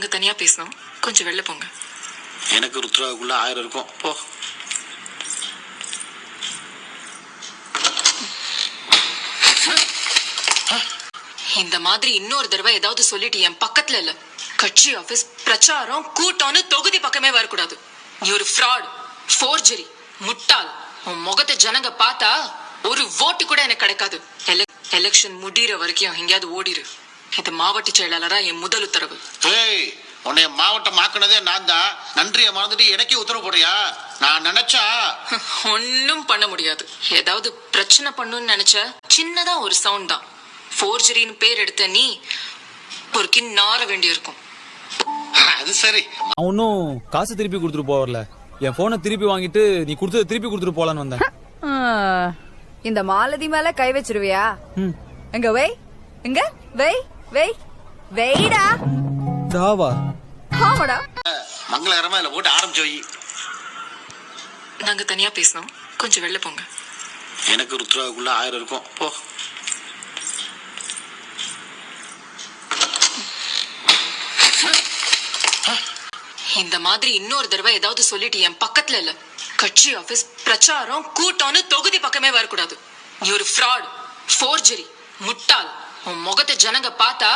நாங்க தனியா பேசணும், கொஞ்சம் வெளில போங்க. எனக்கு ருத்ராவுக்குள்ள 1000 இருக்கும். போ. இந்த மாதிரி இன்னொரு தடவை ஏதாவது சொல்லிட்டு என் பக்கத்துல இல்ல. கட்சி ஆபீஸ் பிரச்சாரம் கூட்டம்னு தொகுதி பக்கமே வரக்கூடாது. நீ ஒரு ஃப்ராட், ஃபோர்ஜரி, முட்டாள். உன் முகத்தை ஜனங்க பார்த்தா ஒரு ஓட்டு கூட எனக்கு கிடைக்காது. எலெக்ஷன் முடிகிற வரைக்கும் எங்கேயாவது ஓடிரு. இது மாவட்ட செயலாளரா என் முதல் உத்தரவு. உன்னைய மாவட்டம் ஆக்குனதே நான் தான். நன்றியை மறந்துட்டு எனக்கே உத்தரவு போடுறியா? நான் நினைச்சா ஒன்னும் பண்ண முடியாது. ஏதாவது பிரச்சனை பண்ணுன்னு நினைச்ச சின்னதா ஒரு சவுண்ட் தான். ஃபோர்ஜரின்னு பேர் எடுத்த நீ ஒரு கிண்ணார வேண்டியிருக்கும். அது சரி. அவனும் காசு திருப்பி கொடுத்துட்டு போவர்ல, என் போனை திருப்பி வாங்கிட்டு நீ கொடுத்தத திருப்பி கொடுத்துட்டு போலான்னு வந்தேன். இந்த மாலதி மேல கை வச்சிருவியா? எங்க வை, எங்க வை வை வெயிடா. தாவா ஆமாடா. மங்களகரமா இதுல போட்டு ஆரம்பிச்சு வை. நாங்க தனியா பேசணும், கொஞ்சம் வெளில போங்க. எனக்கு ருத்ராவுக்குள்ள 1000 இருக்கும். போ. இந்த மாதிரி இன்னொரு தடவை ஏதாவது சொல்லிட்டு என் பக்கத்துல இல்ல. கட்சி ஆபீஸ் பிரச்சாரம் கூட்டம்னு தொகுதி பக்கமே வரக்கூடாது. நீ ஒரு ஃப்ராட், ஃபோர்ஜரி, முட்டாள். உன் முகத்தை ஜனங்க பார்த்தா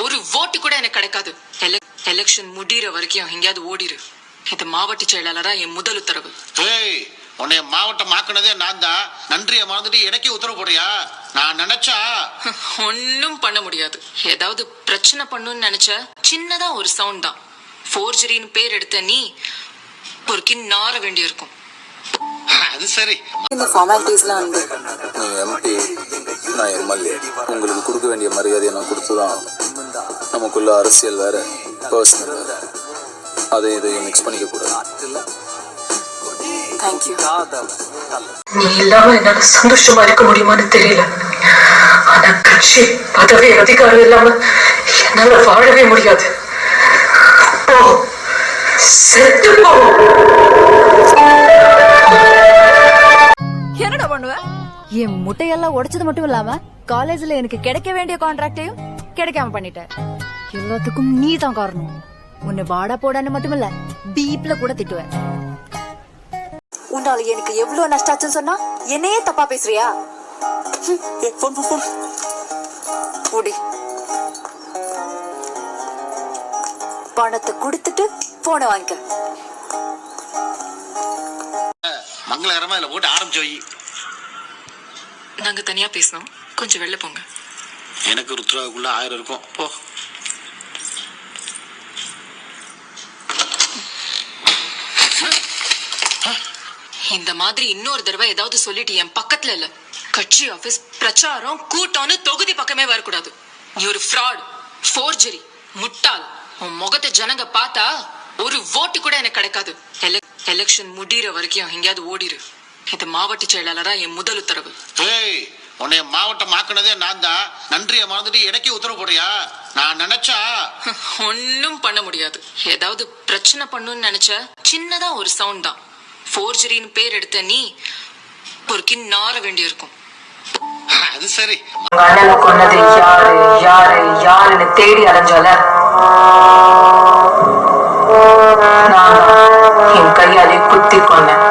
ஒரு ஓட்டு கூட எனக்கு கிடைக்காது. எலெக்ஷன் முடிகிற வரைக்கும் எங்கேயாவது ஓடிரு. இது மாவட்ட செயலாளரா என் முதல் உத்தரவு. உன்னைய மாவட்டம் ஆக்குனதே நான் தான். நன்றியை மறந்துட்டு எனக்கே உத்தரவு போடுறியா? நான் நினைச்சா ஒன்னும் பண்ண முடியாது. ஏதாவது பிரச்சனை பண்ணுன்னு நினைச்ச சின்னதா ஒரு சவுண்ட் தான். ஃபோர்ஜரின்னு பேர் எடுத்த நீ ஒரு கிண்ணார வேண்டியிருக்கும். அது சரி. இந்த ஃபார்மாலிட்டிஸ்லாம் வந்து நீ எம்பி, நான் எம்எல்ஏ. உங்களுக்கு கொடுக்க வேண்டிய மரியாதையை நான் கொடுத்துதான். நமக்குள்ள அரசியல் வேற, பர்சனல் வேற. அதையும் இதையும் மிக்ஸ் பண்ணிக்க கூடாது. தேங்க்யூ. நீ இல்லாம என்னால சந்தோஷமா இருக்க முடியுமான்னு தெரியல. ஆனா கட்சி பதவி அதிகாரம் இல்லாம என்னால வாழவே முடியாது. போ, செத்து போ. என்னடா பண்ணுவ? என் முட்டையெல்லாம் உடைச்சது மட்டும் இல்லாம காலேஜ்ல எனக்கு கிடைக்க வேண்டிய கான்ட்ராக்டையும் கிடைக்காம பண்ணிட்ட. எல்லாத்துக்கும் நீ தான் காரணம். உன்னை வாடா போடான்னு மட்டுமில்ல, பீப்ல கூட திட்டுவேன். உன்னால எனக்கு எவ்வளவு நஷ்டாச்சுன்னு சொன்னா என்னையே தப்பா பேசுறியா? பணத்தை கொடுத்துட்டு போன வாங்கிக்க. மங்களகரமா இதுல போட்டு ஆரம்பிச்சு வை. நாங்க தனியா பேசணும், கொஞ்சம் வெளில போங்க. எனக்கு ருத்ராவுக்குள்ள 1000 இருக்கும். போ. இந்த மாதிரி இன்னொரு தடவை ஏதாவது சொல்லிட்டு என் பக்கத்துல இல்ல. கட்சி ஆபீஸ் பிரச்சாரம் கூட்டம்னு தொகுதி பக்கமே வரக்கூடாது. நீ ஒரு ஃப்ராட், ஃபோர்ஜரி, முட்டாள். உன் முகத்தை ஜனங்க பார்த்தா ஒரு ஓட்டு கூட எனக்கு கிடைக்காது. எலெக்ஷன் முடிகிற வரைக்கும் எங்கேயாவது ஓடிரு. இது மாவட்ட செயலாளரா என் முதல் உத்தரவு. உன்னைய மாவட்டம் ஆக்குனதே நான் தான். நன்றியை மறந்துட்டு எனக்கே உத்தரவு போடுறியா? நான் நினைச்சா ஒன்னும் பண்ண முடியாது. ஏதாவது பிரச்சனை பண்ணுன்னு நினைச்ச சின்னதா ஒரு சவுண்ட் தான். ஃபோர்ஜரின்னு பேர் எடுத்த நீ ஒரு கிண்ணார வேண்டியிருக்கும். அது சரி. உங்க அண்ணனை கொன்னது யாரு யாரு யாருன்னு தேடி அலைஞ்சால நான் என் கையாலே குத்தி கொன்னேன்.